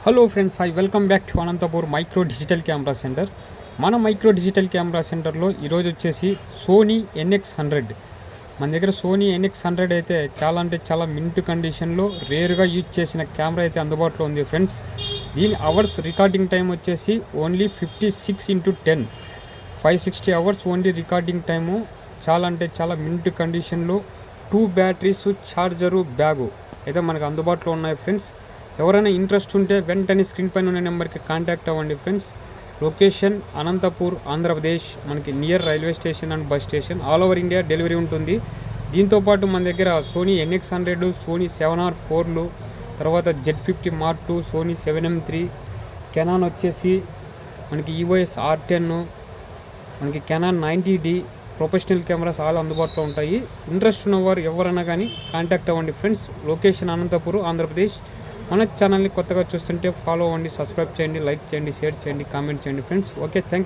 Hello friends, welcome back to Anantapur micro digital camera centre. మన micro digital camera సెంటర్లో ఈరోజు వచ్చేసి సోనీ NX100. మన దగ్గర సోనీ NX100 అయితే చాలా అంటే చాలా మింట్ కండిషన్లో రేర్గా యూజ్ చేసిన కెమెరా అయితే అందుబాటులో ఉంది ఫ్రెండ్స్. దీని అవర్స్ రికార్డింగ్ టైం వచ్చేసి only 56x10, 560 hours only recording time. చాలా అంటే చాలా మింట్ కండిషన్లో 2 బ్యాటరీస్, ఛార్జరు, బ్యాగు అయితే మనకు అందుబాటులో ఉన్నాయి ఫ్రెండ్స్. ఎవరైనా ఇంట్రెస్ట్ ఉంటే వెంటనే స్క్రీన్ పైన ఉన్న నెంబర్కి కాంటాక్ట్ అవ్వండి ఫ్రెండ్స్. లొకేషన్ అనంతపూర్, ఆంధ్రప్రదేశ్. మనకి near railway station and bus station. All over India delivery ఉంటుంది. దీంతోపాటు మన దగ్గర సోనీ NX100, సోనీ 7R4లు, తర్వాత Z50 Mark II, Sony 7M3, Canon వచ్చేసి మనకి EOS R10, మనకి Canon 90D professional cameras all అందుబాటులో ఉంటాయి. ఇంట్రెస్ట్ ఉన్నవారు ఎవరైనా కానీ కాంటాక్ట్ అవ్వండి ఫ్రెండ్స్. లొకేషన్ అనంతపూర్, ఆంధ్రప్రదేశ్. మన ఛానల్ని కొత్తగా చూస్తుంటే ఫాలో అవ్వండి, సబ్స్క్రైబ్ చేయండి, లైక్ చేయండి, షేర్ చేయండి, కామెంట్ చేయండి ఫ్రెండ్స్. Okay, thank you.